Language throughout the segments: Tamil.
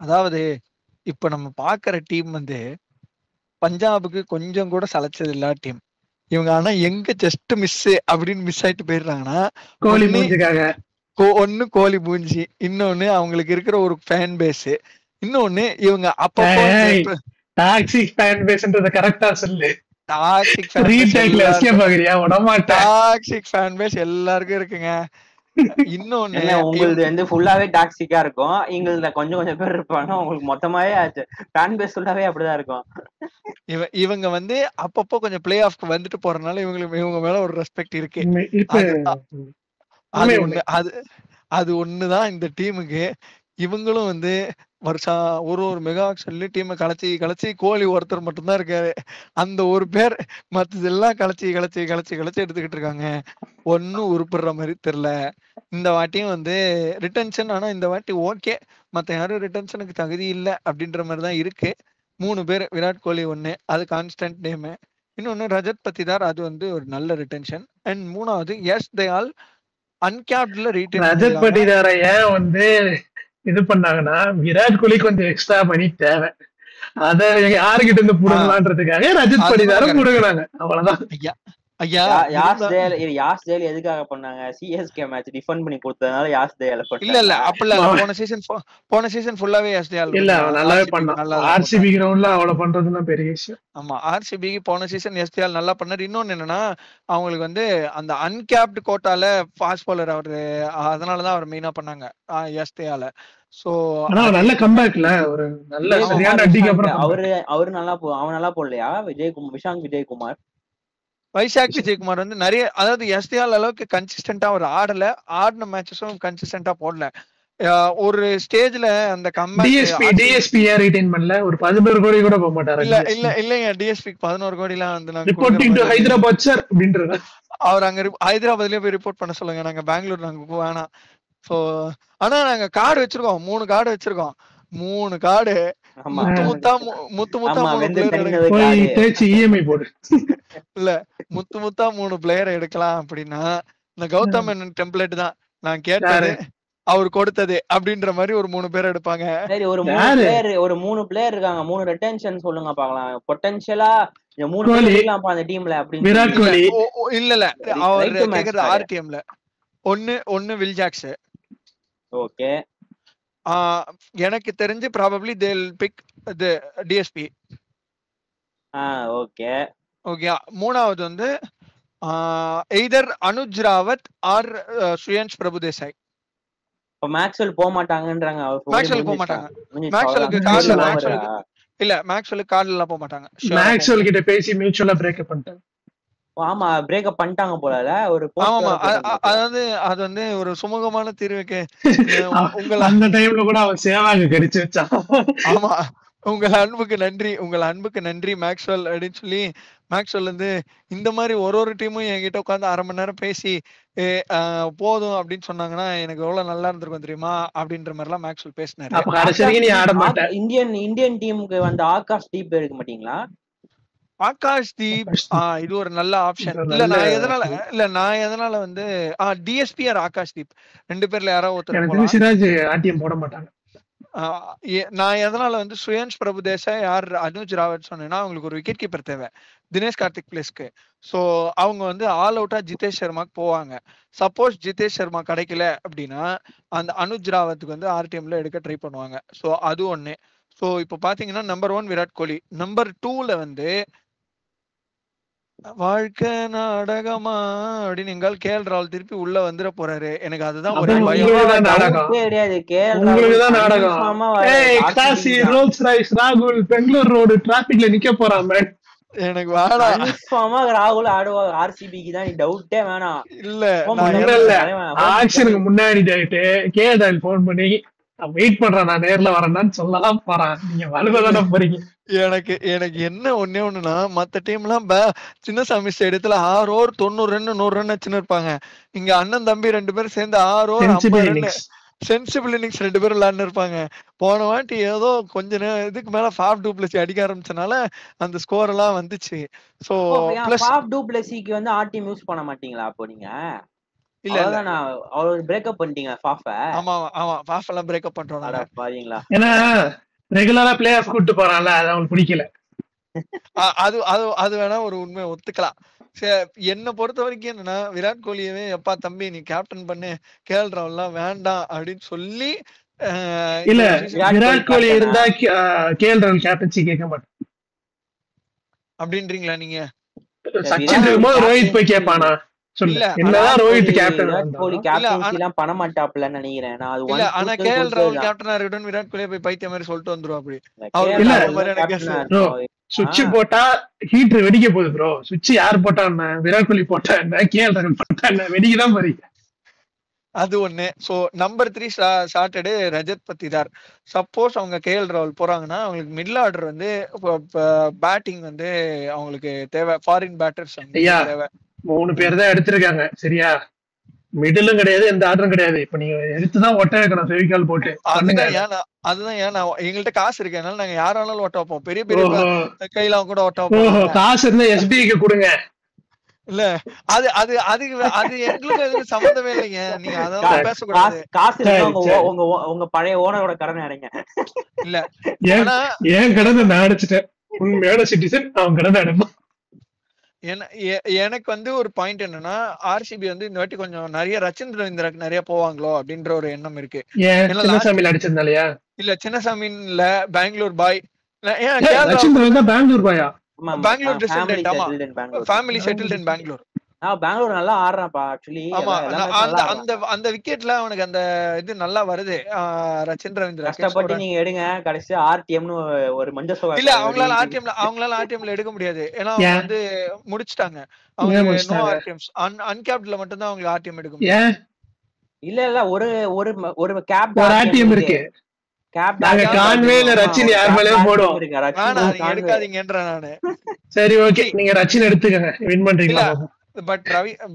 அதாவது இப்ப நம்ம பாக்குற டீம் வந்து பஞ்சாபுக்கு கொஞ்சம் கூட சளைச்சது இல்ல டீம். இவங்க ஆனா எங்க ஜஸ்ட் மிஸ் அப்படின்னு மிஸ் ஆயிட்டு போயிடுறாங்கன்னா, கோலி மூஞ்சிக்காக ஒண்ணு கோலி மூஞ்சி, இன்னொன்னு அவங்களுக்கு இருக்கிற ஒரு ஃபேன் பேஸ், இன்னொன்னு இவங்க அப்பப்போ டாக்ஸிக் ஃபேன் பேஸ்ன்றத கரெக்டா சொல்லு. டாக்ஸிக் ஃபேன் பேஸ் எல்லாருக்கும் இருக்குங்க. இன்னொன்னு உங்களுக்கு வந்து ஃபுல்லாவே டாக்ஸிக்கா இருக்கும், எங்களுக்கு கொஞ்சம் கொஞ்சம் பேர் இருப்பாங்க, உங்களுக்கு மொத்தமாவே ஃபேன் பேஸ் ஃபுல்லாவே அப்படிதான் இருக்கும். இவங்க வந்து அப்பப்போ கொஞ்சம் பிளே ஆஃப்க்கு வந்துட்டு போறதுனால இவங்க மேல ஒரு ரெஸ்பெக்ட் இருக்கு. அது ஒண்ணுதான் இந்த டீமுக்கு. இவங்களும் வந்து வருஷம் ஒரு மெகா ஆக்ஷன்ல டீமை கலைச்சி கோலி ஒருத்தர் மட்டும்தான் இருக்காரு. அந்த ஒரு பேர் மத்ததெல்லாம் கலைச்சி எடுத்துக்கிட்டு இருக்காங்க. ஒன்னும் உருப்படுற மாதிரி தெரியல. இந்த வாட்டியும் வந்து ரிட்டன்ஷன், ஆனா இந்த வாட்டி ஓகே, மத்த யாரும் ரிட்டன்ஷனுக்கு தகுதி இல்லை அப்படின்ற மாதிரிதான் இருக்கு. 3 பேர், விராட் கோலி ஒண்ணு, அது கான்ஸ்டன்ட் நேம். இன்னொன்னு ரஜத் பத்திதார், அது வந்து ஒரு நல்ல ரிட்டன்ஷன். அண்ட் 3வது எஸ் தயால் அன்கேப்ட்ல ரீடைன். ரஜத் பட்டிதார ஏன் வந்து இது பண்ணாங்கன்னா, விராட் கோலி கொஞ்சம் எக்ஸ்ட்ரா பண்ணி தேவை, அத யாருகிட்ட இருந்து புடுங்கலான்றதுக்காக ரஜத் பட்டிதார புடுங்கினாங்க, அவ்வளவுதான். ஐயா யாஸ் தேல் எதுக்காக பண்ணாங்க? சிஎஸ்கே மேட்ச் டிஃபெண்ட் பண்ணி கொடுத்ததனால யாஸ் தேல் இல்ல அப்பல போன சீசன் ஃபுல்லாவே யாஸ் தேல் இல்ல நல்லாவே பண்ணான். ஆர்சிபி கிரவுண்ட்ல அவ்வளவு பண்றதுன்னா பெரிய விஷயம். ஆமா, ஆர்சிபிக்கு போன சீசன் யாஸ் தேல் நல்லா பண்ணாரு. இன்னொன்னு என்னன்னா, அவங்களுக்கு வந்து அந்த அன்கேப்ட் கோட்டால ஃபாஸ்ட் பவுலர் அவரு, அதனாலதான் அவர் மெயினா பண்ணாங்க யாஸ் தேல். சோ நல்ல கம்பேக்ல ஒரு நல்ல சரியான அடிக்கு அப்புறம் அவரு நல்லா போடலையா? விஷாங்க் விஜயகுமார், வைசாக் விஜயகுமார் வந்து நிறைய, அதாவது எஸ்டிஆர் அளவுக்கு கன்சிஸ்டன்டா அவர் ஆடின மேட்சஸும் கன்சிஸ்டன்டா போடல. ஒரு ஸ்டேஜ்ல அந்த டிஎஸ்பி ரிட்டைன் பண்ணல, ஒரு 11 கோடி கூட போக மாட்டாரு. இல்லங்க, டிஎஸ்பி 11 கோடி எல்லாம் வந்து ஹைதராபாத் சார் அப்படின்றது. அவர் அங்க ஹைதராபாத்லயே போய் ரிப்போர்ட் பண்ண சொல்லுங்க, நாங்க பெங்களூர் நாங்க வேணாம். சோ ஆனா நாங்க கார்டு வச்சிருக்கோம், 3 கார்டு வச்சிருக்கோம். 3 கார்டு முத்து முத்தா 3 பிளேயர் எடுக்கலாம் அப்படின்னா, இந்த கௌதம் மேனன் டெம்ப்ளேட் தான் நான் கேட்டது, அவர் கொடுத்தது அப்படின்ற மாதிரி ஒரு 3 பேர் எடுப்பாங்க. சரி, ஒரு 3 பிளேயர் இருக்காங்க, 3 ரிட்டன்ஷன் சொல்லுங்க பாக்கலாம். பொட்டன்ஷியலா 3 பேர் எடுக்கலாம்ப்பா அந்த டீம்ல அப்படின்னு. விராட் கோலி இல்ல அவர் கேக்குறது 6 டீம்ல. ஒன்னு வில் ஜாக்ஸ். ஓகே, எனக்கு தெரிஞ்சு probably they will big the DSP. Okay. 3வது வந்து எய்தர் அனுஜ் ராவத் ஆர் சுயன்ஷ் பிரபுதேசாய். இப்ப மேக்ஸ்வெல் போக மாட்டாங்கன்றாங்க. மேக்ஸ்வெல் போக மாட்டாங்க. மேக்ஸ்வெலுக்கு கார்டுல இல்ல, மேக்ஸ்வெலுக்கு கார்டுல போக மாட்டாங்க. மேக்ஸ்வெல் கிட்ட பேசி மியூச்சுவலா பிரேக்கப் பண்ணிட்டாங்க. ஆமா, பிரேக்கப் பண்ணிட்டாங்க போல. ஒரு ஆமா, அதாவது அது வந்து ஒரு சுமூகமான தீர்வுக்கு அந்த டைம்ல கூட அவன் சேவாங்க கடிச்சு வச்சான். ஆமா, உங்கள் அன்புக்கு நன்றி மேக்ஸ்வெல் அப்படின்னு சொல்லி மேக்ஸ்வெல் வந்து இந்த மாதிரி ஒரு டீமும் என்கிட்ட உட்காந்து 1/2 மணி நேரம் பேசி போதும் அப்படின்னு சொன்னாங்கன்னா எனக்கு எவ்வளவு நல்லா இருந்திருக்கும் தெரியுமா அப்படின்ற மாதிரி எல்லாம் மேக்ஸ்வெல் பேசினாரு. இந்தியன் டீமுக்கு வந்து ஆகாஷ் தீப் எடுக்க மாட்டீங்களா? ஆகாஷ் தீப் இது ஒரு நல்ல ஆப்ஷன். நான் எதனால வந்து டிஎஸ்பி ஆர் ஆகாஷ் தீப் 2 பேர்ல யாராவது ஒருத்தர் போட மாட்டாங்க. நான் எதனால வந்து சுயன்ஷ் பிரபுதேசாய் யார் அனுஜ் ராவத் சொன்னேன்னா, அவங்களுக்கு ஒரு விக்கெட் கீப்பர் தேவை தினேஷ் கார்த்திக் பிளேஸ்க்கு. சோ அவங்க வந்து ஆல் அவுட்டா ஜிதேஷ் சர்மாக்கு போவாங்க. சப்போஸ் ஜிதேஷ் சர்மா கிடைக்கல அப்படின்னா அந்த அனுஜ் ராவத்துக்கு வந்து ஆர்டிஎம்ல எடுக்க ட்ரை பண்ணுவாங்க. சோ அது ஒண்ணு. சோ இப்ப பாத்தீங்கன்னா நம்பர் 1 விராட் கோலி, நம்பர் 2ல வந்து வாழ்க்கை நாடகமா அப்படின்னு எங்கால் கேஎல் ராகுல் திருப்பி உள்ள வந்துட போறாரு. எனக்கு அதுதான் ஒரு பயம். பெங்களூர் ரோடு டிராபிக்ல நிக்க போறாம எனக்கு வேணாம். ராகுல் ஆடுவாங்க ஆர்சிபிக்கு தான், டவுட்டே வேணாம். இல்ல ஆக்ஷனுக்கு முன்னாடி கேஎல் போன் பண்ணி வெயிட் பண்றேன், நான் நேர்ல வரேன்னு சொல்லலாம் போறேன். நீங்க வலுவதான போறீங்க. எனக்கு என்ன ஒண்ணுன்னா, மத்த டீம் எல்லாம் சின்னசாமி ஸ்டேடியத்துல 6 ஓவர் 90 ரன் 100 ரன் வச்சுன்னு இருப்பாங்க. இங்க அண்ணன் தம்பி 2 பேரும் சேர்ந்து 6 ஓவர் 50 ரன் சென்சிபிள் இன்னிங்ஸ் 2 பேரும் விளையாண்டு இருப்பாங்க. போன வாட்டி ஏதோ கொஞ்ச இதுக்கு மேல ஃபாஃப் டூப்ளசி அடிக்க ஆரம்பிச்சனால அந்த ஸ்கோர் எல்லாம் வந்துச்சு. சோ ஃபாஃப் டூப்ளசிக்கு வந்து ஆர்டிஎம் யூஸ் பண்ண மாட்டீங்களா அப்போ நீங்க? இல்ல இல்ல அவ்வளவுதான். அவர் பிரேக்கப் பண்ணிட்டீங்க ஃபாஃப. ஆமா ஆமா ஃபாஃப் எல்லாம் பிரேக்கப் பண்றோம் அட நாங்க. பாருங்களா. ஏன்னா ரெகுலரா பிளே ஆஃப் கூட்டு போறான்ல, அது அவங்களுக்கு பிடிக்கல. அது அது அது வேணா ஒரு உண்மையை ஒத்துக்கலாம். என்ன பொறுத்த வரைக்கும் என்னன்னா, விராட் கோலியவே எப்பா தம்பி நீ கேப்டன் பண்ணு, கேஎல் ராகுல்லாம் வேண்டாம் அப்படின்னு சொல்லி இல்ல இந்த ஒரு season விராட் கோலி இருந்தா கேஎல் ராகுல் கேப்டன்சி கேட்க மாட்டேன் அப்படின்றீங்களா நீங்க? சச்சின் இருக்கும்போது ரோஹித் போய் கேட்பானா சொல்லு? இல்ல என்னதான் ரோஹித் கேப்டன் விராட் கோலி கேப்டன்சி எல்லாம் பண்ண மாட்டாப்லன்னு நினைக்கிறேன் நான். அது இல்ல ஆனா கேஎல் ராகுல் கேப்டனா இருக்கட்டும், விராட் கோலியை போய் பைத்திய மாதிரி சொல்லிட்டு வந்துரும். அப்படி சுவிட்ச் போட்டா ஹீட்டர் வெடிக்க போகுது ப்ரோ. சுவிட்ச் யார் போட்டா என்ன, விராட் கோலி போட்டா என்ன, கேஎல் ராகுல் போட்டா என்ன, வெடிக்கதான் போறீங்க. அது ஒண்ணு. சோ நம்பர் 3 ஷார்ட்டடு ரஜத் பத்திதார். சப்போஸ் அவங்க கேஎல் ராகுல் போறாங்கன்னா அவங்களுக்கு மிடில் ஆர்டர் வந்து பேட்டிங் வந்து அவங்களுக்கு தேவை. ஃபாரின் பேட்டர்ஸ் தேவை. 3 பேர் தான் எடுத்திருக்காங்க சரியா? மிடிலும் கிடையாது, எந்த ஆர்டரும் கிடையாது. இப்ப நீங்க எடுத்துதான் ஒட்ட வைக்கணும் ஃபெவிகால் போட்டு. அதுதான் ஏன்னா எங்கள்கிட்ட காசு இருக்கு, அதனால நாங்க யாராலும் ஒட்ட வைப்போம். பெரிய பெரிய கையில கூட ஒட்ட வைப்போம். காசு இருந்தா எஸ்பிஐக்கு கொடுங்க. இல்ல அது அது அதுக்கு அது எங்களுக்கு எதுவும் சம்பந்தமே இல்லைங்க. நீங்க அதெல்லாம் பேசக்கூடாது. காசு உங்க பழைய ஓனரோட கடன் அடைங்க. இல்ல ஏன் கடனை நான் அடைச்சிட்டேன், உண்மையான சிட்டிசன் அவன் கடனை அடைப்பான். எனக்கு வந்து ஒரு பாயிண்ட் என்னன்னா, ஆர்சிபி வந்து இந்த வாட்டி கொஞ்சம் நிறைய ரச்சின் ரவீந்திராக்கு நிறைய போவாங்களோ அப்படின்ற ஒரு எண்ணம் இருக்கு. சின்னசாமியில அடிச்சிருந்தாலயா? இல்ல சின்னசாமின்ல பெங்களூர் பாய். பெங்களூர் பாயா? பெங்களூர் டிசெண்டன்ட். ஆமா, family settled in Bangalore. Bangalore நல்லா ஆடுறான்ப்பா ஆக்சுவலி. ஆமா, அந்த விக்கெட்ல அவனுக்கு அந்த இது நல்லா வருது. ரச்சின் ரவீந்திரா கஷ்டப்பட்டு நீங்க எடுங்க, கடைசி ஆர்டிஎம்னு ஒரு மஞ்சள் சோகா. இல்ல அவங்களால ஆர்டிஎம்ல எடுக்க முடியாது. ஏன்னா அவங்க வந்து முடிச்சிட்டாங்க. அவங்க நோ ஆர்டிஎம்ஸ், அன்கேப்ட்ல மட்டும் தான் அவங்களுக்கு ஆர்டிஎம் எடுக்க முடியும். இல்ல இல்ல ஒரு ஒரு ஒரு கேப் ஆர்டிஎம் இருக்கு. சரி ஓகே, நீங்க ரச்சின் எடுத்துக்கங்க, வின் பண்றீங்களா?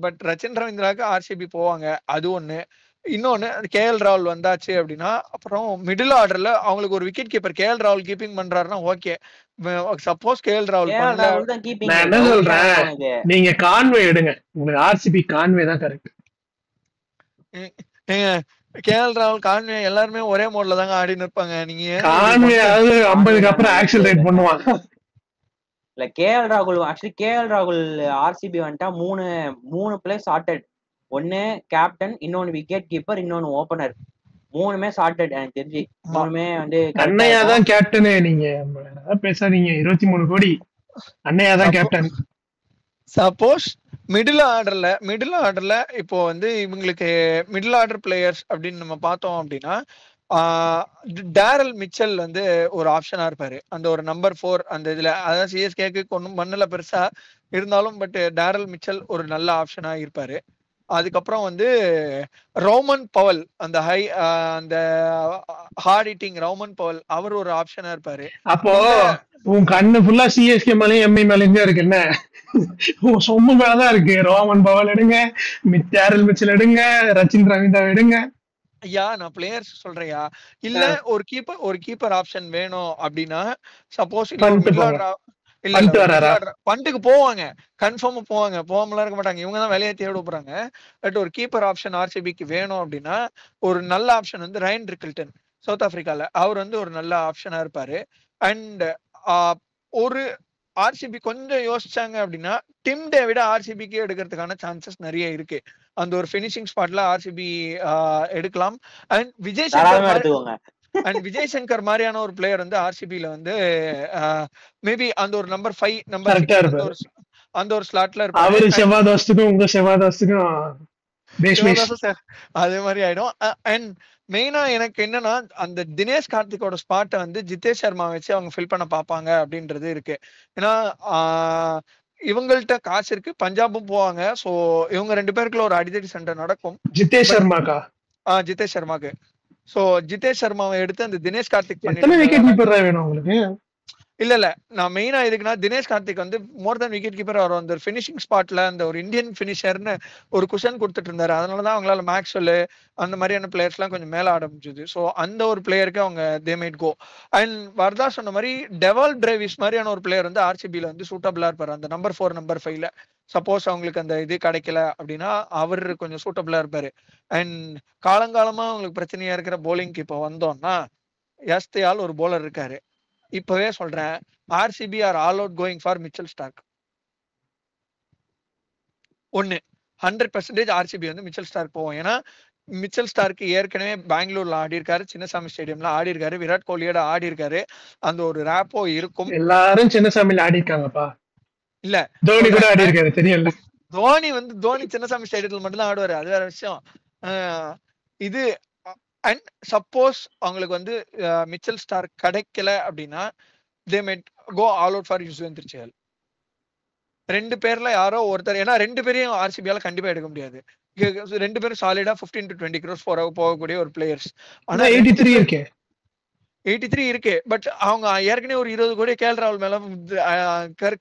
பட் ரச்சின் ரவீந்திராக்கு ஆர்சிபி போவாங்க, அது ஒண்ணு. இன்னொன்னு கேஎல் ராகுல் வந்தாச்சு அப்படின்னா அப்புறம் மிடில் ஆர்டர்ல அவங்களுக்கு ஒரு விக்கெட் கீப்பர் கேஎல் ராகுல் கீப்பிங் பண்றாருன்னா ஓகே. சப்போஸ் கேஎல் ராகுல் நான் என்ன சொல்றேன், நீங்க கான்வே எடுங்க. உங்களுக்கு ஆர்சிபி கான்வே தான் கரெக்ட். கேஎல் ராகுல் கான்வே எல்லாருமே ஒரே மோட்ல தாங்க ஆடின்னு இருப்பாங்க. நீங்க கான்வே 50க்கு அப்புறம் ஆக்சிலரேட் பண்ணுவாங்க. இல்ல கேஎல் ராகுல் ஆர்சிபி வந்துட்டா மூணு பிளேஸ் ஷார்ட்டட். ஒன்னு கேப்டன், இன்னொன்னு விக்கெட் கீப்பர், இன்னொன்னு ஓபனர். மூணுமே ஷார்ட்டட் எனக்கு தெரிஞ்சு. மூணுமே வந்து அண்ணையா தான் கேப்டனே. நீங்க பேசாதீங்க, 23 கோடி அண்ணையா தான் கேப்டன். சப்போஸ் மிடில் ஆர்டர்ல இப்போ வந்து இவங்களுக்கு மிடில் ஆர்டர் பிளேயர்ஸ் அப்படின்னு நம்ம பார்த்தோம் அப்படின்னா டேரல் மிச்சல் வந்து ஒரு ஆப்ஷனா இருப்பாரு. அந்த ஒரு நம்பர் 4 அந்த இதுல, அதாவது சிஎஸ்கேக்கு ஒன்றும் பண்ணல பெருசா இருந்தாலும், பட் டேரல் மிச்சல் ஒரு நல்ல ஆப்ஷனா இருப்பாரு. அதுக்கப்புறம் வந்து ரோமன் பவல், அந்த அந்த ஹார்ட் ஹிட்டிங் ரோமன் பவல், அவர் ஒரு ஆப்ஷனா இருப்பாரு. அப்போ உன் கண்ணு ஃபுல்லா சிஎஸ்கே மேலேயும் எம்ஐ மேலேயும் இருக்கு. என்ன உன் சொம்பு மேலதான் இருக்கு. ரோமன் பவல் எடுங்க, டேரல் மிச்சல் எடுங்க, ரச்சின் ரவீந்திரா எடுங்க. ஐயா நான் பிளேயர்ஸ் சொல்றேயா, இல்ல ஒரு கீப்பர் ஆப்ஷன் வேணும் அப்படின்னா சப்போஸ் பண்டுக்கு போவாங்க, கன்ஃபார்மா போவாங்க, போகாமலாம் இருக்க மாட்டாங்க. இவங்க தான் வேலையை தேட போறாங்க. பட் ஒரு கீப்பர் ஆப்ஷன் ஆர்சிபிக்கு வேணும் அப்படின்னா ஒரு நல்ல ஆப்ஷன் வந்து ரயன் ரிக்கில்டன், சவுத் ஆப்பிரிக்கால. அவர் வந்து ஒரு நல்ல ஆப்ஷனா இருப்பாரு. அண்ட் ஒரு ஆர்சிபி கொஞ்சம் யோசிச்சாங்க அப்படின்னா டிம் டேவிட ஆர்சிபிக்கு எடுக்கிறதுக்கான சான்சஸ் நிறைய இருக்கு. அந்த ஒரு பினிஷிங் ஸ்பாட்ல ஆர்சிபி எடுக்கலாம். அண்ட் விஜய் சங்கர் மாதிரியான ஒரு பிளேயர் வந்து ஆர்சிபில வந்து மேபி அந்த ஒரு நம்பர் 5 நம்பர் 6 அந்த ஒரு ஸ்லாட்ல இருப்பாரு. அவரு செவ்வாதாஸ்துக்கும் உங்க செவ்வாதாஸ்துக்கும் அதே மாதிரி ஆயிடும். அண்ட் மெயினா எனக்கு என்னன்னா அந்த தினேஷ் கார்த்திகோட ஸ்பாட்டை வந்து ஜிதேஷ் சர்மா வச்சு அவங்க ஃபில் பண்ண பாப்பாங்க அப்படின்றது இருக்கு. ஏன்னா இவங்கள்ட்ட காசு இருக்கு, பஞ்சாபும் போவாங்க. சோ இவங்க 2 பேருக்குள்ள ஒரு அடிதடி சண்டை நடக்கும். ஜிதேஷ் சர்மாக்கு. சோ ஜிதேஷ் சர்மாவை எடுத்து அந்த தினேஷ் கார்த்திக் இல்ல நான் மெயினா எதுக்குன்னா தினேஷ் கார்த்திக் வந்து மோர் தென் விக்கெட் கீப்பர். அவர் அந்த பினிஷிங் ஸ்பாட்ல அந்த ஒரு இந்தியன் பினிஷர்னு ஒரு குஷன் கொடுத்துட்டு இருந்தாரு. அதனாலதான் அவங்களால மேக்ஸ்வெல் அந்த மாதிரியான பிளேயர்ஸ் எல்லாம் கொஞ்சம் மேல ஆட முடிஞ்சது. ஸோ அந்த ஒரு பிளேயருக்கு அவங்க தே மைட் கோ. அண்ட் வர்தா சொன்ன மாதிரி டெவால் டிரைவிஸ் மாதிரியான ஒரு பிளேயர் வந்து ஆர்சிபில வந்து சூட்டபிளா இருப்பாரு அந்த நம்பர் 4 நம்பர் 5ல. சப்போஸ் அவங்களுக்கு அந்த இது கிடைக்கல அப்படின்னா அவர் கொஞ்சம் சூட்டபிளா இருப்பாரு. அண்ட் காலங்காலமா அவங்களுக்கு பிரச்சனையா இருக்கிற போலிங்க்கு இப்போ வந்தோம்னா எஸ்தயால் ஒரு போலர் இருக்காரு. இப்பவே சொல்றேன், RCB are all out going for Mitchell Stark. 100% RCB வந்து மிச்சல் ஸ்டார்க் போவோம். ஏன்னா மிச்சல் ஸ்டார்க்கு ஏற்கனவே பெங்களூர்ல ஆடி இருக்காரு, சின்னசாமி ஸ்டேடியம்ல ஆடி இருக்காரு, விராட் கோலியோட ஆடி இருக்காரு. அந்த ஒரு ரேப்போ இருக்கும். எல்லாரும் சின்னசாமியில ஆடி இருக்காங்கப்பா. இல்ல தோனி கூட ஆடி இருக்காரு, தெரியல. தோனி சின்னசாமி ஸ்டேடியத்துல மட்டும் தான் ஆடுவாரு, அது வேற விஷயம். இது அண்ட் சப்போஸ் அவங்களுக்கு வந்து மிச்சல் ஸ்டார்க் கிடைக்கல அப்படின்னா they might go all out for Yuzvendra Chahal. 2 பேர்ல யாரோ ஒருத்தர், ஏன்னா 2 பேரையும் ஆர்சிபியால கண்டிப்பா எடுக்க முடியாது. 2 பேரும் சாலிடா 15 to 20 crores போகக்கூடிய ஒரு பிளேயர்ஸ். ஆனா 83 இருக்கு. பட் அவங்க ஏற்கனவே ஒரு 20 கோடி கேஎல் ராகுல் மேல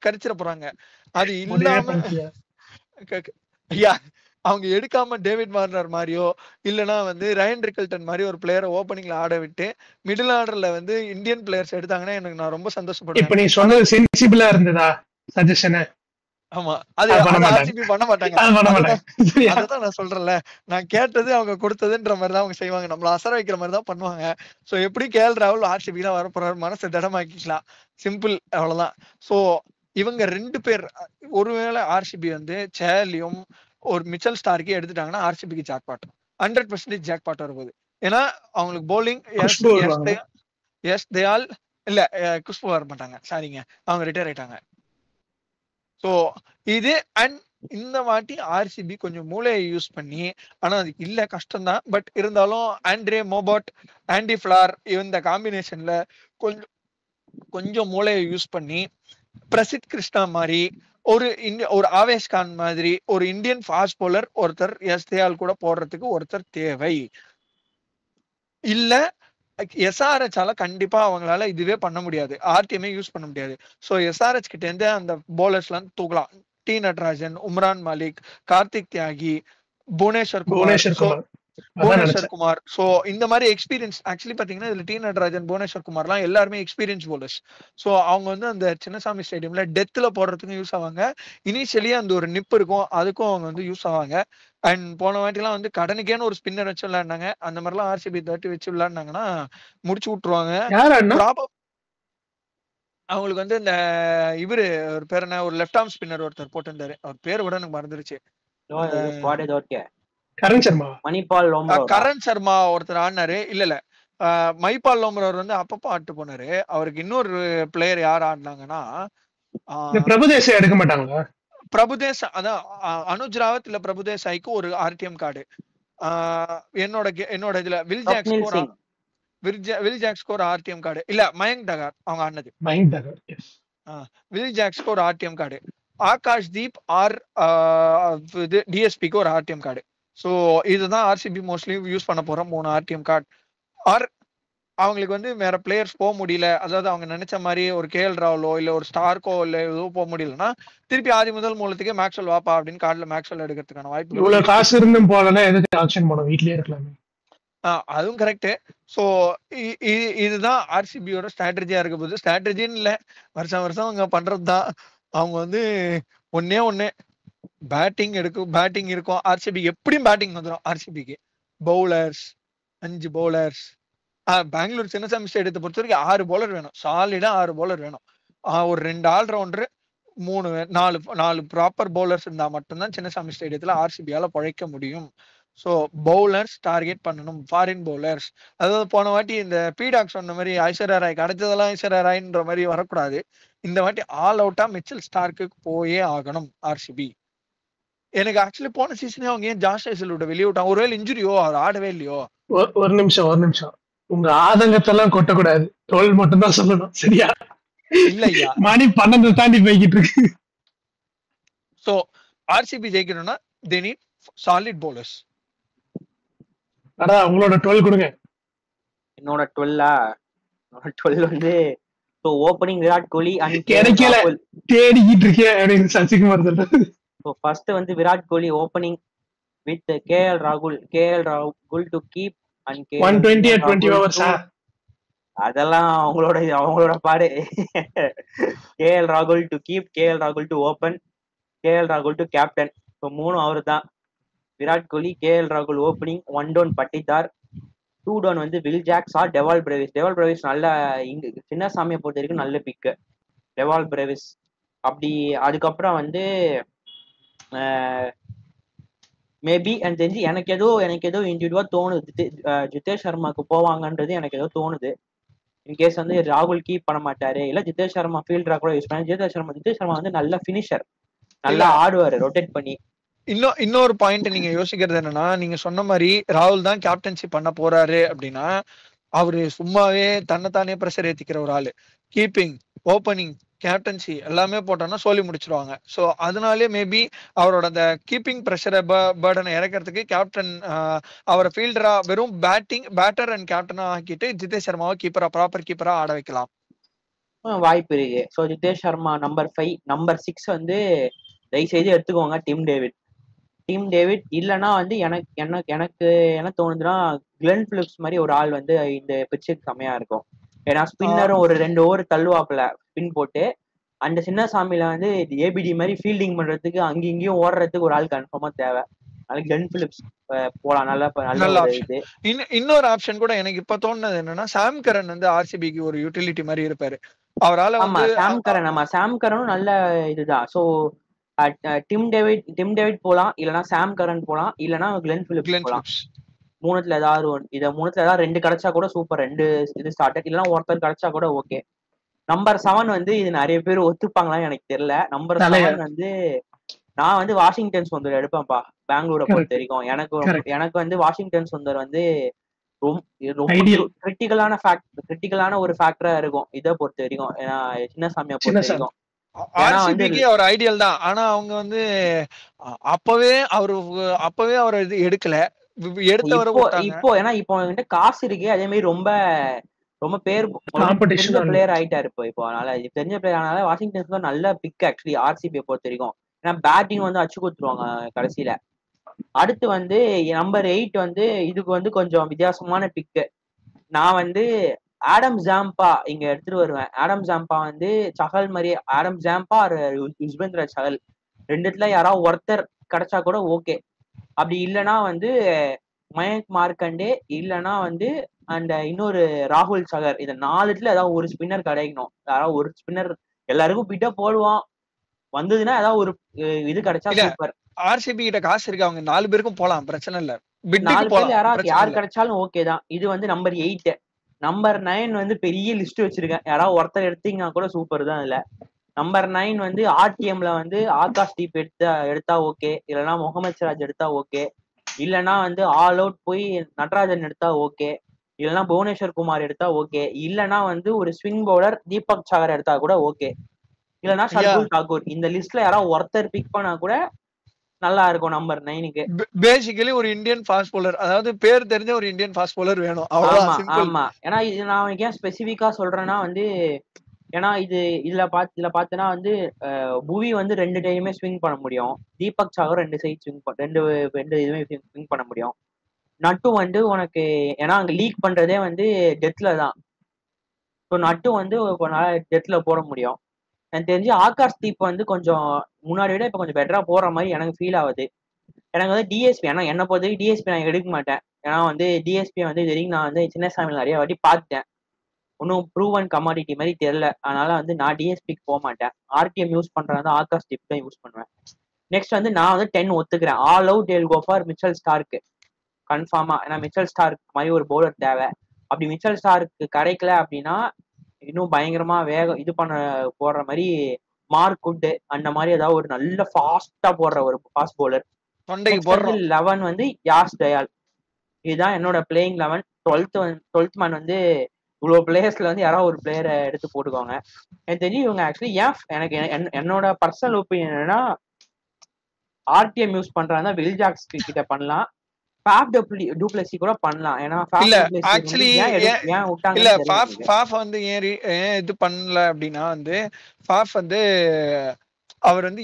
கரிச்சிட போறாங்க. அது இல்லாம அவங்க எடுக்காம டேவிட் வார்னர் மாதிரியோ இல்லனா வந்து ரயன் ரிக்கல்டன் மாதிரி ஒரு பிளேயரை ஓப்பனிங்ல ஆட விட்டு மிடில் ஆர்டர்ல வந்து இந்தியன் பிளேயர்ஸ் எடுத்தாங்கன்னா எனக்கு நான் ரொம்ப சந்தோஷப்படுவேன். இப்ப நீ சொன்னது சென்சிபிளா இருந்ததா சஜஷன்? ஆமா, அது ஆர்சிபி பண்ண மாட்டாங்க. அதான் நான் சொல்றேன்ல, நான் கேட்டது அவங்க கொடுத்ததுன்ற மாதிரி தான் அவங்க செய்வாங்க. நம்மள அசர வைக்கிற மாதிரி தான் பண்ணுவாங்க. சோ எப்படி கேஎல் ராகுல் ஆர்சிபி தான் வரப்போறாரு, மனசை திடமாக்கிக்கலாம், சிம்பிள், அவ்வளவுதான். சோ இவங்க 2 பேர் ஒருவேளை ஆர்சிபி வந்து சேலியும் ஒரு மிச்சல் ஸ்டார்க்கே எடுத்துட்டாங்கன்னா ஆர்சிபிக்கு ஜாக்பாட், 100% ஜாக்பாட் வரும்போது. ஏன்னா அவங்களுக்கு போலிங் எஸ் தே ஆல் இல்ல, குஷ்பு வர மாட்டாங்க, சாரிங்க, அவங்க ரிட்டையர் ஆயிட்டாங்க. சோ இது அண்ட் இந்த வாட்டி ஆர்சிபி கொஞ்சம் மூளையை யூஸ் பண்ணி, ஆனா அது இல்ல கஷ்டம்தான், பட் இருந்தாலும் ஆண்ட்ரே மோபாட், ஆண்டி ஃபிளார் இந்த காம்பினேஷன்ல கொஞ்சம் மூளையை யூஸ் பண்ணி பிரசித் கிருஷ்ணா மாதிரி ஒரு ஆவேஷ் கான் மாதிரி ஒரு இந்தியன் ஃபாஸ்ட் போலர் ஒருத்தர் எஸ்தயால் கூட போடுறதுக்கு ஒருத்தர் தேவை. இல்ல எஸ்ஆர்ஹெச்சால கண்டிப்பா அவங்களால இதுவே பண்ண முடியாது, ஆர்டிஎம்ஏ யூஸ் பண்ண முடியாது. சோ எஸ்ஆர்ஹெச் கிட்ட இருந்து அந்த போலர்ஸ் எல்லாம் தூக்கலாம். டி நட்ராஜன், உம்ரான் மாலிக், கார்த்திக் தியாகி, புவனேஸ்வர் குமார். சோ இந்த மாதிரி எக்ஸ்பீரியன்ஸ், ஆக்சுவலி பாத்தீங்கன்னா இதுல டி நட்ராஜன், புவனேஸ்வர் குமார் எல்லாம் எல்லாருமே எக்ஸ்பீரியன்ஸ் போலர்ஸ். சோ அவங்க வந்து அந்த சின்னசாமி ஸ்டேடியம்ல டெத்ல போடுறதுக்கும் யூஸ் ஆவாங்க. இனிஷியலி அந்த ஒரு நிப் இருக்கும், அதுக்கும் அவங்க வந்து யூஸ் ஆவாங்க. அண்ட் போன வாட்டி எல்லாம் வந்து கடனுக்கேன்னு ஒரு ஸ்பின்னர் வச்சு விளையாடினாங்க. அந்த மாதிரி எல்லாம் ஆர்சிபி 30 வச்சு விளையாடினாங்கன்னா முடிச்சு விட்டுருவாங்க. அவங்களுக்கு வந்து இந்த இவரு ஒரு பேர் என்ன, ஒரு லெஃப்ட் ஆர்ம் ஸ்பின்னர் ஒருத்தர் போட்டிருந்தாரு, அவர் பேர் விட எனக்கு மறந்துருச்சு. கரண் சர்மா ஒருத்தர் ஆடினாரு. இல்ல மைபால் லோம்ரோர் வந்து அப்பப்போ ஆட்டு போனாரு. அவருக்கு இன்னொரு பிளேயர் யார் ஆடினாங்கன்னா பிரபுதேசை எடுக்க மாட்டாங்களா? பிரபுதேஸ், அதான் அனுஜ் ராவத் இல்ல பிரபுதேசாய்க்கு ஒரு ஆர்டிஎம் கார்டு. என்னோட இதுல வில் ஜாக்ஸ்க்கு ஒரு ஆர்டிஎம் கார்டு. இல்ல மயங்க் டகார் அவங்க ஆடினது. வில் ஜாக்ஸ்க்கு ஒரு RTM card. Akash Deep or டிஎஸ்பிக்கு ஒரு ஆர்டிஎம் கார்டு. சோ இதுதான் ஆர்சிபி மோஸ்ட்லி யூஸ் பண்ண போற 3 ஆர்டிஎம் கார்டு. ஆர் அவங்களுக்கு வந்து வேற பிளேயர்ஸ் போக முடியல, அதாவது அவங்க நினைச்ச மாதிரி ஒரு கேஎல் ராகுலோ இல்ல ஒரு ஸ்டார்க்கோ இல்ல ஏதோ போக முடியலன்னா திருப்பி ஆதி முதல் மூலத்துக்கே மேக்ஸ்வெல் வாப்பா அப்படின்னு கார்டுல மேக்ஸ்வெல் எடுக்கிறதுக்கான வாய்ப்பு. இவ்வளவு காசு இருந்தும் போலன்னா எதுக்கு ஆக்ஷன் பண்ண, வீட்லயே இருக்கலாமே. அதுவும் கரெக்ட். சோ இதுதான் ஆர்சிபியோட ஸ்ட்ராட்டஜியா இருக்க போகுது. ஸ்ட்ராட்டஜின்னு இல்ல, வருஷம் அவங்க பண்றதுதான். அவங்க வந்து ஒண்ணே பேட்டிங் இருக்கும். ஆர்சிபி எப்படியும் பேட்டிங் வந்துடும். ஆர்சிபிக்கு பவுலர்ஸ் 5 பவுலர்ஸ். பெங்களூர் சின்னசாமி ஸ்டேடியத்தை பொறுத்த வரைக்கும் 6 பவுலர் வேணும், சாலிடா 6 பவுலர் வேணும். ஒரு 2 ஆல்ரவுண்டர், 4 ப்ராப்பர் பவுலர்ஸ் இருந்தா மட்டும்தான் சின்னசாமி ஸ்டேடியத்துல ஆர்சிபியால பழைக்க முடியும். சோ பவுலர்ஸ் டார்கெட் பண்ணணும், ஃபாரின் பவுலர்ஸ். அதாவது போன வாட்டி இந்த பீடாக் சொன்ன மாதிரி ஐஸ்வர்யா ராய் கிடைச்சதெல்லாம் ஐஸ்வர்யா ராய்ன்ற மாதிரி வரக்கூடாது. இந்த வாட்டி ஆல் அவுட்டா மிச்சல் ஸ்டார்க்கு போயே ஆகணும் ஆர்சிபி. எனக்கு ஆக்சுவலி போன சீசனே அவங்க ஏன் ஜாஷ் ஹேசல்வுட் வெளியே விட்டாங்க? ஒருவேளை இன்ஜுரியோ, அவர் ஆடவே இல்லையோ? ஒரு நிமிஷம், உங்க ஆதங்கத்தெல்லாம் கொட்டக்கூடாது, தோல் மட்டும் தான் சொல்லணும், சரியா? இல்லையா, மணி 12 தாண்டி போய்கிட்டு இருக்கு. சோ ஆர்சிபி ஜெயிக்கணும்னா they need solid bowlers. அடா உங்களோட 12 கொடுங்க. என்னோட 12 வந்து so opening Virat Kohli and கிடைக்கல, தேடிக்கிட்டு இருக்கேன் அப்படின்னு சசிகுமார் சொல்றாரு. சோ ஃபர்ஸ்ட் வந்து Virat Kohli opening with KL ராகுல் to keep and 120 at 20 overs. அதெல்லாம் அவங்களோட பாடு. கேஎல் ராகுல் டு கீப், கேஎல் ராகுல் டு ஓபன், கேஎல் ராகுல் டு கேப்டன். இப்போ 3 அவரு தான். விராட் கோலி, கேஎல் ராகுல் ஓப்பனிங், 1 டவுன் பட்டிதார், 2 டவுன் வந்து will Jacks R Dewald Brevis. Dewald Brevis நல்ல சின்ன சாமியை பொறுத்த வரைக்கும் நல்ல பிக்கு டெவால் பிரேவிஸ். அப்படி அதுக்கப்புறம் வந்து மேபி எனக்கு தெரிஞ்சு எனக்கு ஏதோ இண்டிவிஜுவலா தோணுது ஜிதேஷ் சர்மாக்கு போவாங்கன்றது எனக்கு ஏதோ தோணுது. இன்கேஸ் வந்து ராகுல் கீப் பண்ண மாட்டாரு, இல்ல ஜிதேஷ் சர்மா ஃபீல்டரா கூட யூஸ் பண்ணி. ஜிதேஷ் சர்மா வந்து நல்ல ஃபினிஷர், நல்லா ஆடுவாரு ரொட்டேட் பண்ணி. இன்னொரு பாயிண்ட் நீங்க யோசிக்கிறது என்னன்னா, நீங்க சொன்ன மாதிரி ராகுல் தான் கேப்டன்சி பண்ண போறாரு அப்படின்னா, அவரு சும்மாவே தன்னைத்தானே பிரஷர் ஏத்திக்கிற ஒரு ஆளு. கீப்பிங், ஓப்பனிங், கேப்டன்சி எல்லாமே போட்டோம்னா சொல்லி முடிச்சிருவாங்க. ஸோ அதனாலே மேபி அவரோட அந்த கீப்பிங் ப்ரெஷரை பேர்டனை இறக்கிறதுக்கு கேப்டன் அவரை ஃபீல்டரா வெறும் பேட்டர் அண்ட் கேப்டனா ஆக்கிட்டு ஜிதேஷ் சர்மாவை ப்ராப்பர் கீப்பரா ஆட வைக்கலாம் வாய்ப்பு இருக்கு. So Jitesh Sharma number 5. Number 6 வந்து தயவு செய்து எடுத்துக்கோங்க டிம் டேவிட். இல்லைன்னா வந்து எனக்கு என்ன தோணுதுன்னா கிளென் பிலிப்ஸ் மாதிரி ஒரு ஆள் வந்து இந்த பிச்சுக்கு செம்மையா இருக்கும். ஏன்னா ஸ்பின்னரும் ஒரு 2 ஓவர் தள்ளுவாப்புல ஸ்பின் போட்டு, அந்த சின்ன சாமியில வந்து ஏபிடி மாதிரி ஃபீல்டிங் பண்றதுக்கு அங்கேயும் ஓடுறதுக்கு ஒரு ஆள் கன்ஃபார்மா தேவை. அதனால கிளென் பிலிப்ஸ் போலாம். நல்ல இது. இன்னொரு ஆப்ஷன் கூட எனக்கு இப்ப தோணுது என்னன்னா, சாம் கரன் வந்து ஆர்சிபிக்கு ஒரு யூட்டிலிட்டி மாதிரி இருப்பாரு. அவரால் சாம் கரனும் நல்ல இதுதான். ஸோ டிம் டேவிட் போலாம், இல்லைன்னா சாம் கரன் போலாம், இல்லைன்னா கிளென் பிலிப்ஸ் போலாம். மூணுத்துல ஏதாவது 2 கிடைச்சா கூட சூப்பர். 2 இது ஸ்டார்டட், இல்லைன்னா ஒருத்தர் கிடைச்சா கூட ஓகே. நம்பர் 7 வந்து இது நிறைய பேர் ஒத்துப்பாங்களான்னு எனக்கு தெரியல. நம்பர் 7 வந்து நான் வந்து வாஷிங்டன் சுந்தர் எடுப்பேன்ப்பா பெங்களூரை பொறுத்த வரைக்கும். எனக்கு வந்து வாஷிங்டன் சுந்தர் வந்து ரொம்ப கிரிட்டிக்கலான ஒரு ஃபேக்டரா இருக்கும் இதை பொறுத்த வரைக்கும். சின்ன சாமியை பொறுத்த வரைக்கும் ஆர்சிபிக்கு அவர் ஐடியல் தான். ஆனா அவங்க வந்து அப்பவே அவர் இது எடுக்கல, இப்போ ஏன்னா இப்போ அவங்ககிட்ட காசு இருக்கு, அதே மாதிரி ரொம்ப பேர் தெரிஞ்ச பிளேயர் ஆயிட்டாரு இப்போ. அதனால தெரிஞ்ச பிளேயர் ஆனால வாஷிங்டன் நல்ல பிக் ஆக்சுவலி ஆர்சிபியை பொறுத்த வரைக்கும். ஏன்னா பேட்டிங் வந்து அச்சு கொடுத்துருவாங்க கடைசியில. அடுத்து வந்து நம்பர் 8 வந்து இதுக்கு வந்து கொஞ்சம் வித்தியாசமான பிக்கு. நான் வந்து ஆடம் ஜாம்பா இங்க எடுத்துட்டு வருவேன். ஆடம் ஜாம்பா வந்து சஹல் மாதிரி, ஆடம் ஜாம்பா யுஸ்வேந்திர சஹல் ரெண்டுத்துல யாராவது ஒருத்தர் கிடைச்சா கூட ஓகே. அப்படி இல்லைன்னா வந்து மயங்க் மார்க்கண்டே, இல்லைன்னா வந்து அந்த இன்னொரு ராகுல் சகர். இந்த 4த்துல ஏதாவது ஒரு ஸ்பின்னர் கிடைக்கணும். யாராவது ஒரு ஸ்பின்னர் எல்லாருக்கும் பிட்ட போடுவான், வந்ததுன்னா ஏதாவது ஒரு இது கிடைச்சா சூப்பர். ஆர்சிபி கிட்ட காசு இருக்கு, அவங்க 4 பேருக்கும் போலாம், பிரச்சனை இல்ல. 4 பேர் யார் கிடைச்சாலும் ஓகே தான். இது வந்து நம்பர் 8. நம்பர் 9 வந்து பெரிய லிஸ்ட் வச்சிருக்கேன், யாராவது ஒருத்தர் எடுத்தீங்கன்னா கூட சூப்பர் தான். இல்ல நம்பர் 9 வந்து ஆர்டிஎம்ல வந்து ஆகாஷ் தீப் எடுத்தா ஓகே, இல்லைன்னா முகமது சிராஜ் எடுத்தா ஓகே, இல்லைன்னா வந்து ஆல் அவுட் போய் நடராஜன் எடுத்தா ஓகே, இல்லைன்னா புவனேஸ்வர் குமார் எடுத்தா ஓகே, இல்லைன்னா வந்து ஒரு ஸ்விங் பவுலர் தீபக் சாகர் எடுத்தா கூட ஓகே, இல்லைன்னா ஷர்துல் தாக்கூர். இந்த லிஸ்ட்ல யாராவது ஒருத்தர் பிக் பண்ணா கூட நல்லா இருக்கும் நம்பர் 9க்கு. பேசிக்கலி ஒரு இந்தியன் ஃபாஸ்ட் பவுலர், அதாவது பேர் தெரிஞ்ச ஒரு இந்தியன் ஃபாஸ்ட் பவுலர் வேணும். ஆமா. ஏன்னா இது நான் ஏன் ஸ்பெசிபிக்கா சொல்றேன்னா வந்து, ஏன்னா இதுல பாத்தீங்கன்னா வந்து புவி வந்து 2 டைமே ஸ்விங் பண்ண முடியும். தீபக் சாகர் 2 சைட் ரெண்டு இதுவுமே ஸ்விங் பண்ண முடியும். நட்டு வந்து உனக்கு ஏன்னா அங்க லீக் பண்றதே வந்து டெத்ல தான். ஸோ நட்டு வந்து டெத்ல போட முடியும். எனக்கு தெரிஞ்சு ஆகாஷ் தீப் வந்து கொஞ்சம் முன்னாடி விட இப்ப கொஞ்சம் பெட்டரா போடுற மாதிரி எனக்கு ஃபீல் ஆகுது. எனக்கு வந்து டிஎஸ்பி, ஏன்னா என்ன பொறுத்த டிஎஸ்பி நான் எடுக்க மாட்டேன். ஏன்னா வந்து டிஎஸ்பி வந்து இது வரைக்கும் நான் வந்து சின்ன சாமியில் நிறைய வாட்டி பார்த்துட்டேன், ஒன்றும் ப்ரூவன் கமாடிட்டி மாதிரி தெரியல. அதனால வந்து நான் டிஎஸ்பிக்கு போக மாட்டேன். ஆர்டிஎம் யூஸ் பண்றதா ஆகாஷ் தீப் தான் யூஸ் பண்ணுவேன். நெக்ஸ்ட் வந்து நான் வந்து 10 ஒத்துக்கிறேன். All out they'll go for Mitchell ஸ்டார்க்கு கன்ஃபார்மா. ஏன்னா மிச்சல் ஸ்டார்க் மாதிரி ஒரு பவுலர் தேவை. அப்படி மிச்சல் ஸ்டார்க்கு கிடைக்கல அப்படின்னா இன்னும் பயங்கரமா வேகம் இது போடுற மாதிரி மார்க் குட் அந்த மாதிரி ஏதாவது ஒரு நல்ல ஃபாஸ்டா போடுற ஒரு ஃபாஸ்ட் பவுலர். 11 வந்து யாஷ் தயால். இதுதான் என்னோட பிளேயிங் 11. 12th மேன் வந்து இவ்வளவு பிளேயர்ஸ்ல வந்து யாராவது ஒரு பிளேயரை எடுத்து போட்டுக்கோங்க. எனக்கு தெரியும் இவங்க ஆக்சுவலி எனக்கு என்னோட பர்சனல் ஒப்பீனியன் என்னன்னா, ஆர்டிஎம் யூஸ் பண்றாங்க வில் ஜாக்ஸ் கிட்ட பண்ணலாம், ஃபாஃப் டூப்ளசி கூட பண்ணலாம். ஏன்னா ஆக்சுவலி இல்ல ஃபாஃப் வந்து ஏன் இது பண்ணல அப்படின்னா வந்து ஃபாஃப் வந்து அவர் வந்து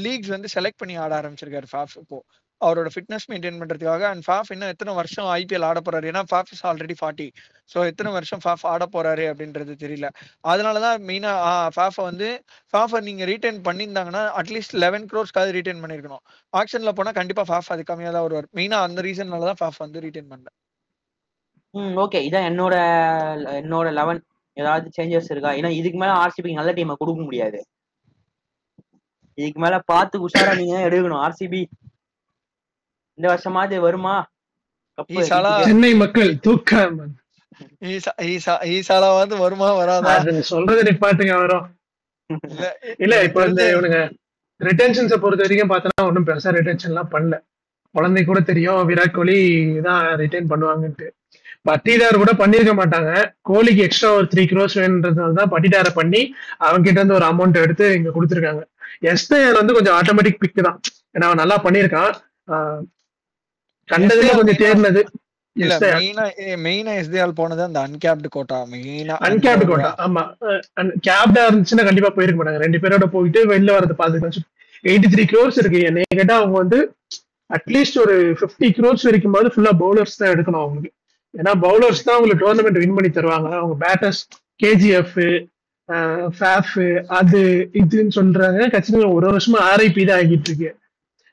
லீக்ஸ் வந்து செலக்ட் பண்ணி ஆட ஆரம்பிச்சிருக்காரு ஃபாஃப் இப்போ அவரோட ஃபிட்னஸ் மெயின்டைன் பண்றதுக்காக. அண்ட் ஃபாஃப் இன்னும் எத்தனை வருஷம் ஐபிஎல் ஆட போறாரு, ஏன்னா ஃபாஃப் இஸ் ஆல்ரெடி 40. ஸோ எத்தனை வருஷம் ஃபாஃப் ஆட போறாரு அப்படின்றது தெரியல. அதனாலதான் மெயினா ஃபாஃபை நீங்க ரீட்டைன் பண்ணியிருந்தாங்கன்னா அட்லீஸ்ட் 11 crores ரீட்டைன் பண்ணிருக்கணும். ஆக்ஷன்ல போனா கண்டிப்பா ஃபாஃப் அது கம்மியா தான் வருவார். மெயினா அந்த ரீசன்னாலதான் ஃபாஃப் வந்து ரீட்டைன் பண்ணல. ஓகே, இதான் என்னோட 11. ஏதாவது சேஞ்சஸ் இருக்கா? ஏன்னா இதுக்கு மேல ஆர்சிபி நல்ல டீமை கொடுக்க முடியாது. இதுக்கு மேல பார்த்து உஷாரா நீங்க எடுக்கணும். ஆர்சிபி இந்த வருஷமாவது வருமா சென்னை மக்கள் தூக்கம் ஈசாலாவது வருமா வராதா சொல்றது நிப்பாட்டுங்க. வரும் இல்ல இப்ப வந்து இவனுங்க ரிட்டென்ஷன்ஸை பொறுத்த வரைக்கும் பார்த்தோன்னா ஒன்றும் பெருசா ரிட்டென்ஷன் எல்லாம் பண்ணல. குழந்தை கூட தெரியும் விராட் கோலி தான் ரிட்டைன் பண்ணுவாங்கன்ட்டு. பட்டிதார் கூட பண்ணிருக்க மாட்டாங்க. கோலிக்கு எக்ஸ்ட்ரா ஒரு 3 crores வேணுன்றதுனால தான் பட்டிதாரை பண்ணி அவங்க கிட்ட இருந்து ஒரு அமௌண்ட் எடுத்து இங்க கொடுத்துருக்காங்க. எஸ்தேல் வந்து கொஞ்சம் ஆட்டோமேட்டிக் பிக் தான், ஏன்னா அவன் நல்லா பண்ணிருக்கான். கண்டதுல கொஞ்சம் தேர்னது மெயினா எஸ்டிஆல் போனது அந்த அன்கேப்டு கோட்டா. அன்கேப்டு கோட்டா ஆமா, கேப்டா இருந்துச்சுன்னா கண்டிப்பா போயிருக்க மாட்டாங்க. 2 பேரோட போயிட்டு வெளில வரது பாத்துக்கலாம். 83 crores இருக்கு. என்னைய கேட்டா அவங்க வந்து அட்லீஸ்ட் ஒரு 50 crores வரைக்கும் போது ஃபுல்லா பவுலர்ஸ் தான் எடுக்கணும் அவங்களுக்கு. ஏன்னா பவுலர்ஸ் தான் அவங்களுக்கு டோர்னமெண்ட் வின் பண்ணி தருவாங்க. அவங்க பேட்டர்ஸ் கேஜிஎஃப் ஃபேஃப் அது இதுன்னு சொல்றாங்க. கட்சிகள் ஒரு வருஷமா ஆர்ஐபி தான் ஆகிட்டு இருக்கு.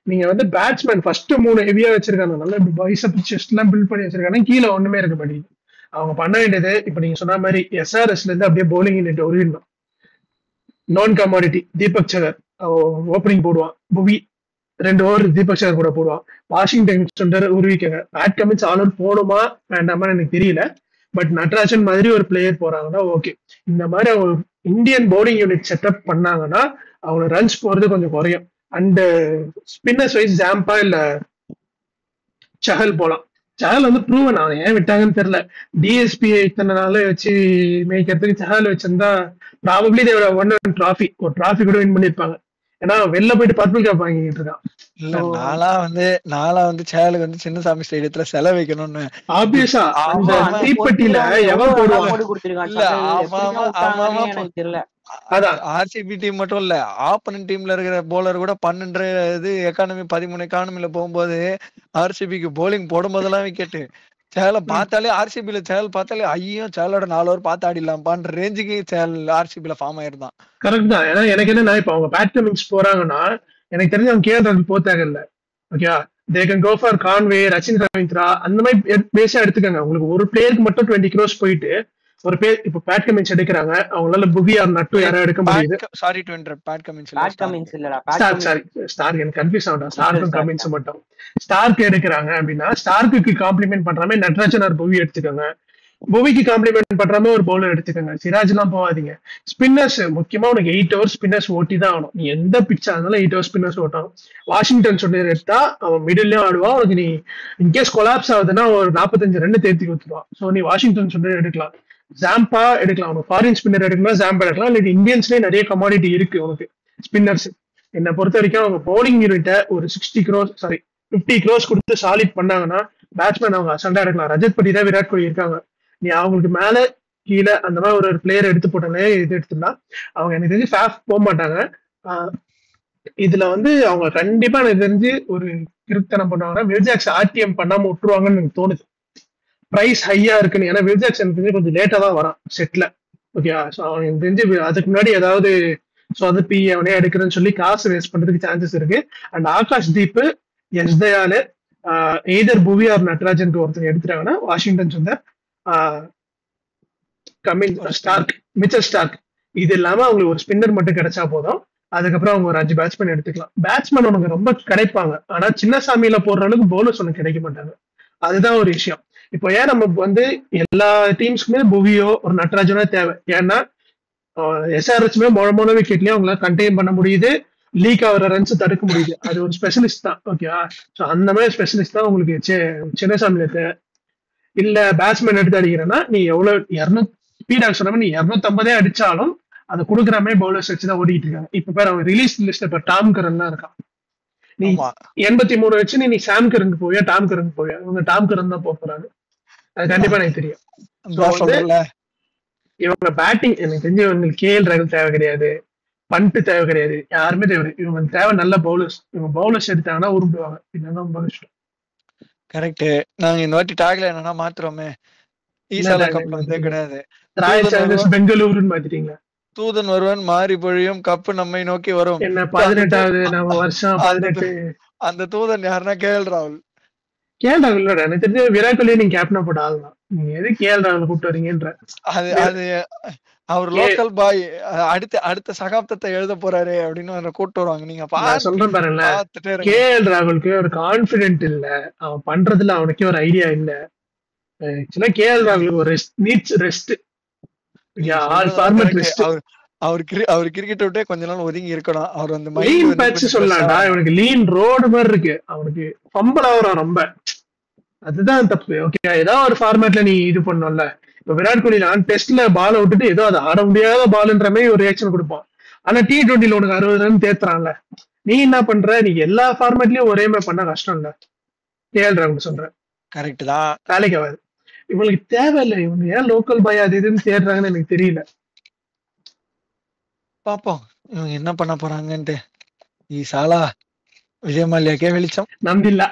நீங்க வந்து பேட்ஸ்மேன் ஃபர்ஸ்ட் 3 ஹெவியா வச்சிருக்காங்க, நல்லா பைசப் செஸ்ட் எல்லாம் பில்ட் பண்ணி வச்சிருக்காங்க. கீழே ஒண்ணுமே இருக்க மாட்டேங்குது. அவங்க பண்ண வேண்டியது இப்ப நீங்க சொன்ன மாதிரி எஸ்ஆர்எஸ்ல இருந்து அப்படியே பவுலிங் யூனிட் உருவிடணும். நான் கமாடிட்டி தீபக் சகர் ஓப்பனிங் போடுவான். புவி 2 ஓவர் தீபக் சகர் கூட போடுவான். வாஷிங்டன் சுண்டர் உருவிக்கங்க. பேட் கமின்ஸ் ஆல் அவுட் போடுமா வேண்டாமான்னு எனக்கு தெரியல. பட் நட்ராஜன் மாதிரி ஒரு பிளேயர் போறாங்கன்னா ஓகே. இந்த மாதிரி அவங்க இந்தியன் பவுலிங் யூனிட் செட்டப் பண்ணாங்கன்னா அவங்க ரன்ஸ் போறது கொஞ்சம் குறையும். அண்ட் ஸ்பின்னர்ஸ் வைஸ் ஜாம்பா இல்ல சஹல் போலாம். சஹல் வந்து ப்ரூவன், அவன் ஏன் விட்டாங்கன்னு தெரியல. டிஎஸ்பி இத்தனை நாள் வச்சு மேய்க்கிறதுக்கு சஹல் வச்சிருந்தா ப்ராபப்ளி தேவ ஒன் ட்ராஃபி ஒரு ட்ராஃபி கூட வின் பண்ணிருப்பாங்க. ஏன்னா வெளில போயிட்டு பர்பிள் கேப் வாங்கிட்டு இருக்கான். இல்ல நாளா வந்து சேலுக்கு வந்து சின்னசாமி ஸ்டேடியத்துல செலவு வைக்கணும்னு ஆப்வியஸா அந்த தீப்பெட்டியில எவன் போடுவான். ஆர்சிபி டீம் மட்டும் இல்ல, ஆப்போனன்ட் டீம்ல இருக்கிற போலர் கூட 12 எக்கானமி 13 எக்கானமில போகும்போது ஆர்சிபிக்கு போலிங் போடும்போதெல்லாம் விக்கெட்டு. சேலை பார்த்தாலே ஆர்சிபில சேல் பார்த்தாலே ஐயோ சேலோட 4 ஓவர் பார்த்து ஆடிடலாம்பான்ற ரேஞ்சுக்கு சேல் ஆர்சிபில ஃபார்ம் ஆயிருந்தான். கரெக்ட் தான். ஏன்னா எனக்கு என்னன்னா இப்ப அவங்க பேட் கமிங்ஸ் போறாங்கன்னா எனக்கு தெரிஞ்சு அவங்க கேஎல் ராகுல் போத்தாங்க இல்ல. ஓகேவா, they can go for Conway, Rachin Ravindra அந்த மாதிரி பேஸா எடுத்துக்காங்க. உங்களுக்கு ஒரு பிளேயருக்கு மட்டும் 20 crores போயிட்டு ஒரு பேர் இப்ப பேட் கமின்ஸ் எடுக்கிறாங்க. அவங்களால புவி ஆர் நட்டு யாரும் எடுக்க முடியுது. Sorry to interrupt, Pat Cummins இல்லடா, ஸ்டார்க் எனக்கு கன்ஃபியூஸ் ஆகுது. ஸ்டார்க்கும் கமின்ஸ் மட்டும் ஸ்டார்க் எடுக்கிறாங்க அப்படின்னா ஸ்டார்க்கு காம்ப்ளிமெண்ட் பண்ற மாதிரி நட்ராஜன் ஆர் புவி எடுத்துக்கோங்க. புவிக்கு காம்ப்ளிமெண்ட் பண்ற மாதிரி ஒரு பவுலர் எடுத்துக்கோங்க. சிராஜ் எல்லாம் போகாதீங்க. ஸ்பின்னர்ஸ் முக்கியமா உனக்கு 8 hours ஸ்பின்னர்ஸ் ஓட்டி தான் ஆகணும். நீ எந்த பிச்சா இருந்தாலும் 8 hours ஸ்பின்னர்ஸ் ஓட்டணும். வாஷிங்டன் சுண்டர் எடுத்தா அவன் மிடில்லையும் ஆடுவான். உனக்கு நீ இன்கேஸ் கொலாப்ஸ் ஆகுதுன்னா ஒரு 45 ரன் தேர்த்தி கொடுத்துருவான். ஸோ நீ வாஷிங்டன் சுண்டர் எடுக்கலாம், ஜாம்பா எடுக்கலாம். உனக்கு ஃபாரின் ஸ்பின்னர் எடுக்கலாம், ஜாம்பா எடுக்கலாம். இல்லை இந்தியன்ஸ்லேயே நிறைய கமாடிட்டி இருக்கு உனக்கு ஸ்பின்னர்ஸ். என்னை பொறுத்த வரைக்கும் அவங்க பவுலிங் யூனிட்டை ஒரு 50 crores கொடுத்து சாலிட் பண்ணாங்கன்னா பேட்ஸ்மேன் அவங்க அசண்டா எடுக்கலாம். ரஜத் பட்டி தான் விராட் கோலி இருக்காங்க. நீ அவங்களுக்கு மேல கீழே அந்த மாதிரி ஒரு பிளேயர் எடுத்து போட்டாலே இது எடுத்துனா அவங்க எனக்கு தெரிஞ்சு ஃபேஃப் போக மாட்டாங்க. இதுல வந்து அவங்க கண்டிப்பா எனக்கு தெரிஞ்சு ஒரு கிருத்தனம் பண்ணுவாங்கன்னா வில்ஜாக்ஸ் ஆர்டிஎம் பண்ணாம விட்டுருவாங்கன்னு எனக்கு தோணுது. பிரைஸ் ஹையா இருக்குன்னு. ஏன்னா வில்ஜாக்ஸ் எனக்கு தெரிஞ்சு கொஞ்சம் லேட்டா தான் வரான் செட்ல. ஓகே, ஸோ அவன் எனக்கு தெரிஞ்சு அதுக்கு முன்னாடி ஏதாவது சொதப்பி அவனே எடுக்கிறேன்னு சொல்லி காசு வேஸ்ட் பண்றதுக்கு சான்சஸ் இருக்கு. And Akash Deep, Yash Dayal, either Bhuvi or Natarajan ஒருத்தர் எடுத்துட்டாங்கன்னா Washington Sundar, Starc, Mitchell Starc, இது இல்லாம அவங்களுக்கு ஒரு ஸ்பின்னர் மட்டும் கிடைச்சா போதும். அதுக்கப்புறம் அவங்க ஒரு 5 பேட்ஸ்மேன் எடுத்துக்கலாம். பேட்ஸ்மேன் உனக்கு ரொம்ப கிடைப்பாங்க, ஆனா சின்னசாமியில போடுற அளவுக்கு பவுலர்ஸ் உனக்கு கிடைக்க மாட்டாங்க. அதுதான் ஒரு விஷயம். இப்போ ஏன் நம்ம வந்து எல்லா டீம்ஸ்க்குமே புவியோ ஒரு நட்ராஜனோ தேவை. ஏன்னா எஸ்ஆர்எச்மே மொழ விக்கெட்லயும் அவங்களால கண்டெயின் பண்ண முடியுது, லீக் ஆகிற ரன்ஸ் தடுக்க முடியுது. அது ஒரு ஸ்பெஷலிஸ்ட் தான். ஓகேவா, ஸோ அந்த மாதிரி ஸ்பெஷலிஸ்ட் தான் உங்களுக்கு சின்னசாமியில தேவை. இல்ல பேட்ஸ்மேன் எடுத்து அடிக்கிறேன்னா நீ எவ்வளவு 200 ஸ்பீடாக சொன்ன நீ 250 அடிச்சாலும் அதை கொடுக்குற மாதிரி பவுலர்ஸ் வச்சுதான் ஓடிட்டு இருக்காங்க. இப்ப பேர் அவங்க ரிலீஸ் லிஸ்ட் இப்ப டாம் கரன் தான் இருக்கான். நீ 83 வச்சு நீ சாம் கரனுக்கு போவியா டாம் கரனுக்கு போவியா? இவங்க டாம் கரன் தான் போறாங்க. அது கண்டிப்பா எனக்கு தெரியும். இவங்க பேட்டிங் எனக்கு தெரிஞ்சு உங்களுக்கு கேஎல் ராகுல் தேவை கிடையாது, பண்ட் தேவை கிடையாது, யாருமே தேவை. இவங்க தேவை நல்ல பவுலர்ஸ். இவங்க பவுலர்ஸ் எடுத்தாங்கன்னா உருப்பிடுவாங்க. இல்லைன்னா ரொம்ப கஷ்டம். கரெக்ட். நாங்க இந்த வாட்டி டாக்ல என்னன்னா மாத்துறோமே, ஈசாலா கப்ல வந்து கிடையாது, ராயல் சேலஞ்சர்ஸ் பெங்களூருன்னு மாத்திட்டீங்க. தூதன் ஒருவன் மாறி பொழியும், கப்பு நம்மை நோக்கி வரும். என்ன 18வது நம்ம வருஷம் 18. அந்த தூதன் யாருன்னா கேஎல் ராகுல். கேஎல் ராகுல் இல்லடா, எனக்கு தெரிஞ்ச விராட் கோலியை நீங்க கேப்டனா போட்டு ஆகலாம். நீங்க எது கேஎல் ராகுல் கூப்பிட்டு வரீங்கன்ற அது அவர் லோக்கல் பாய், அடுத்த சகாப்தத்தை எழுத போறாரு அப்படின்னு கூப்பிட்டு வருவாங்க. நீங்க சொல்றேன் பாருங்க, கேஎல் ராகுலுக்கு ஒரு கான்பிடென்ட் இல்ல, அவன் பண்றதுல அவனுக்கே ஒரு ஐடியா இல்ல. ஆக்சுவலா கேஎல் ராகுலுக்கு ஒரு நீட்ஸ் ரெஸ்ட். அவர் கிரிக்கெட் விட்டே கொஞ்ச நாள் ஒதுங்கி இருக்கணும். அவர் அந்த லீன் பேட்ச் சொல்லலாம்டா, இவனுக்கு லீன் ரோடு மாதிரி இருக்கு. அவனுக்கு ஃபம்பிள் ஆகுறான் ரொம்ப, அதுதான் தப்பு. ஓகே, ஏதாவது ஒரு ஃபார்மேட்ல நீ இது பண்ணல. இப்ப விராட் கோலி நான் டெஸ்ட்ல பால விட்டுட்டு ஏதோ அது ஆட முடியாத பால்ன்ற மாதிரி ஒரு ரியாக்ஷன் கொடுப்பான். ஆனா T20 உனக்கு 60 ரன் தேத்துறான்ல. நீ என்ன பண்ற? நீ எல்லா ஃபார்மேட்லயும் ஒரே மாதிரி பண்ண கஷ்டம் இல்ல. கேஎல் ராகுல் சொல்றேன், கரெக்ட் தான், வேலைக்கு ஆகாது. இவங்களுக்கு தேவையில்லை. இவங்க ஏன் லோக்கல் பாய் அது இதுன்னு தேடுறாங்கன்னு எனக்கு தெரியல. பாப்போம் இவங்க என்ன பண்ண போறாங்கன்ட்டு. ஈசாலா விஜய் மல்யாக்கே வெளிச்சம். நம்பில்லா